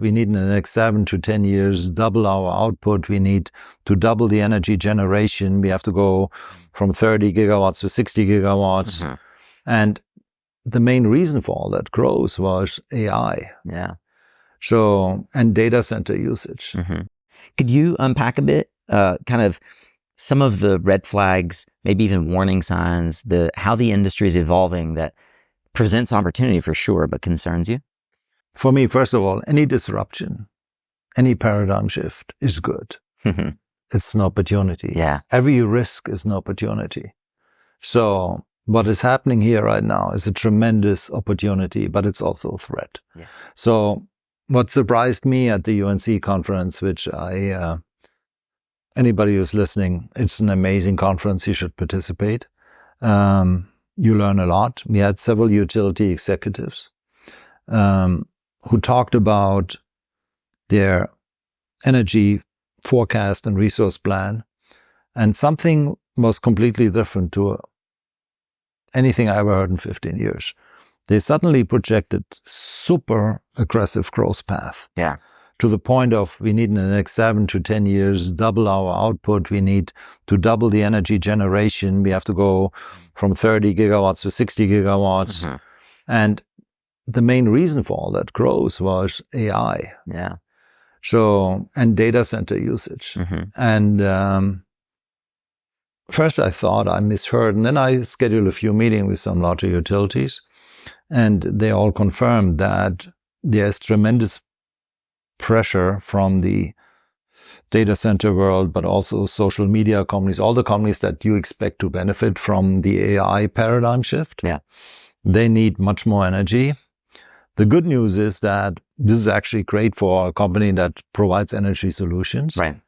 we need in the next 7 to 10 years, double our output. We need to double the energy generation. We have to go from 30 gigawatts to 60 gigawatts. Mm-hmm. And the main reason for all that growth was AI. Yeah. So, and data center usage. Mm-hmm. Could you unpack a bit, kind of some of the red flags, maybe even warning signs, how the industry is evolving that presents opportunity for sure, but concerns you? For me, first of all, any disruption, any paradigm shift is good. It's an opportunity. Yeah. Every risk is an opportunity. So what is happening here right now is a tremendous opportunity, but it's also a threat. Yeah. So what surprised me at the UNC conference, which anybody who's listening, it's an amazing conference. You should participate. You learn a lot. We had several utility executives who talked about their energy forecast and resource plan. And something was completely different to anything I ever heard in 15 years. They suddenly projected super aggressive growth path. Yeah. To the point of we need in the next 7 to 10 years, double our output. We need to double the energy generation. We have to go from 30 gigawatts to 60 gigawatts. Mm-hmm. And the main reason for all that growth was AI. Yeah. So, and data center usage. Mm-hmm. And first I thought I misheard, and then I scheduled a few meetings with some larger utilities, and they all confirmed that there's tremendous pressure from the data center world, but also social media companies, all the companies that you expect to benefit from the AI paradigm shift. Yeah. They need much more energy. The good news is that this is actually great for a company that provides energy solutions. Right.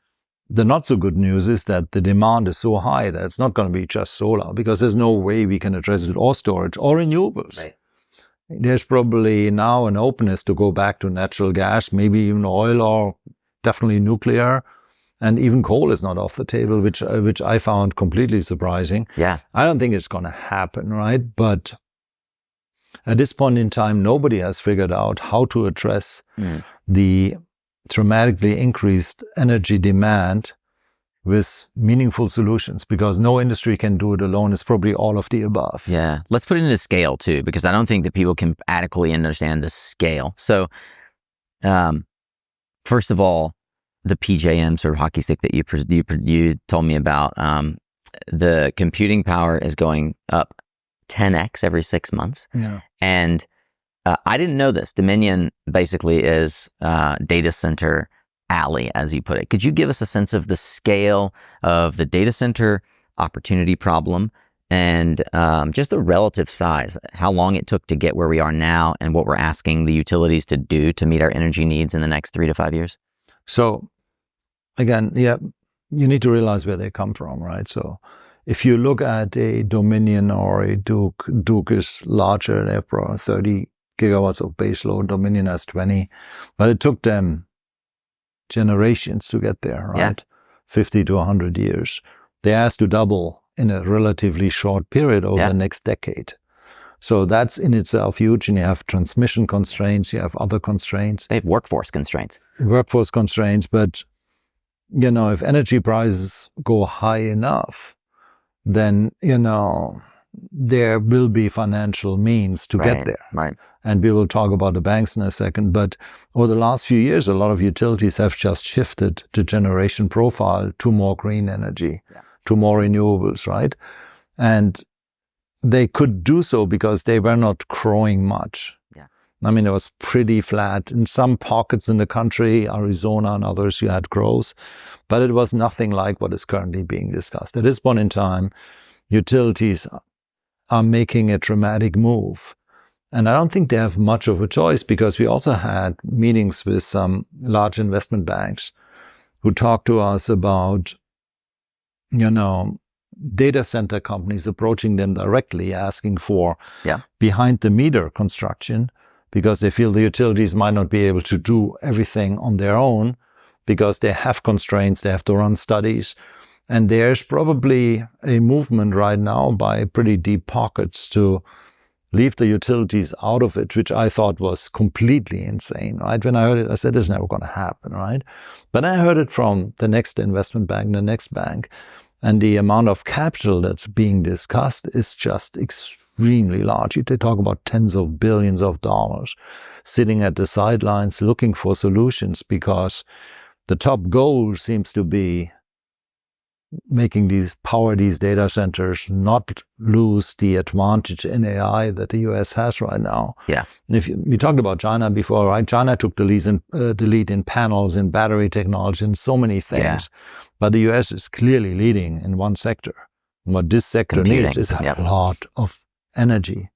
The not so good news is that the demand is so high that it's not going to be just solar, because there's no way we can address it, or storage or renewables. Right. There's probably now an openness to go back to natural gas, maybe even oil, or definitely nuclear, and even coal is not off the table, which I found completely surprising. Yeah. I don't think it's going to happen, right? But at this point in time, nobody has figured out how to address the dramatically increased energy demand with meaningful solutions, because no industry can do it alone. It's probably all of the above. Yeah. Let's put it into scale too, because I don't think that people can adequately understand the scale. So, first of all, the PJM sort of hockey stick that you told me about, the computing power is going up 10x every 6 months. Yeah. And I didn't know this. Dominion basically is data center alley, as you put it. Could you give us a sense of the scale of the data center opportunity problem and just the relative size, how long it took to get where we are now and what we're asking the utilities to do to meet our energy needs in the next 3 to 5 years? So again, yeah, you need to realize where they come from, right? So if you look at a Dominion or a Duke is larger. They have probably 30 gigawatts of base load. Dominion has 20, but it took them generations to get there, right? Yeah. 50 to 100 years. They has to double in a relatively short period over the next decade. So that's in itself huge. And you have transmission constraints, you have other constraints. They have workforce constraints. Workforce constraints, but you know, if energy prices go high enough, then, you know, there will be financial means to get there. Right. And we will talk about the banks in a second. But over the last few years, a lot of utilities have just shifted the generation profile to more green energy, to more renewables, right? And they could do so because they were not growing much. Yeah. I mean, it was pretty flat. In some pockets in the country, Arizona and others, you had growth, but it was nothing like what is currently being discussed. At this point in time, utilities are making a dramatic move. And I don't think they have much of a choice, because we also had meetings with some large investment banks who talked to us about, you know, data center companies approaching them directly, asking for behind the meter construction, because they feel the utilities might not be able to do everything on their own, because they have constraints, they have to run studies. And there's probably a movement right now by pretty deep pockets to leave the utilities out of it, which I thought was completely insane, right? When I heard it, I said, this is never going to happen, right? But I heard it from the next investment bank, the next bank, and the amount of capital that's being discussed is just extremely large. They talk about tens of billions of dollars sitting at the sidelines looking for solutions, because the top goal seems to be making these data centers not lose the advantage in AI that the US has right now. Yeah. If we talked about China before, right? China took the lead in panels, in battery technology, in so many things. Yeah. But the US is clearly leading in one sector. What this sector needs is a lot of energy.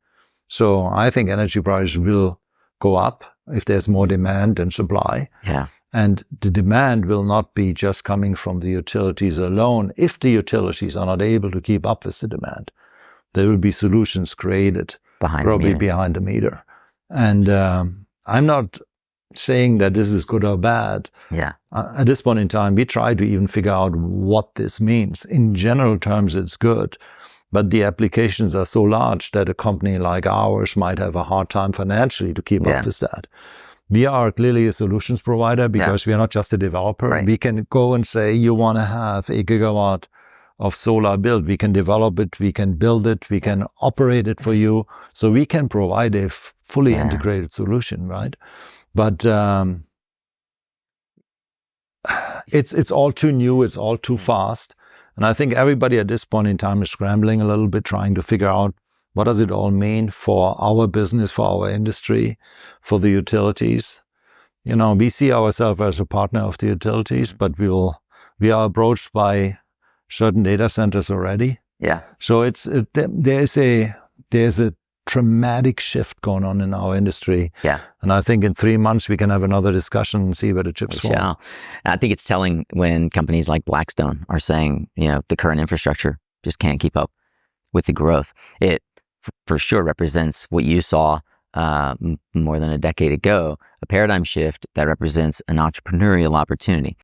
So I think energy prices will go up if there's more demand than supply. Yeah. And the demand will not be just coming from the utilities alone. If the utilities are not able to keep up with the demand, there will be solutions created probably behind the meter. And I'm not saying that this is good or bad. Yeah. At this point in time, we try to even figure out what this means. In general terms, it's good. But the applications are so large that a company like ours might have a hard time financially to keep up with that. We are clearly a solutions provider because we are not just a developer. Right. We can go and say, you want to have a gigawatt of solar build. We can develop it, we can build it, we can operate it for you. So we can provide a fully integrated solution, right? But it's all too new, it's all too fast. And I think everybody at this point in time is scrambling a little bit, trying to figure out what does it all mean for our business, for our industry, for the utilities. You know, we see ourselves as a partner of the utilities, but we are approached by certain data centers already. Yeah. So there's a dramatic shift going on in our industry. Yeah. And I think in 3 months we can have another discussion and see where the chips fall. I think it's telling when companies like Blackstone are saying, the current infrastructure just can't keep up with the growth. It for sure represents what you saw more than a decade ago, a paradigm shift that represents an entrepreneurial opportunity.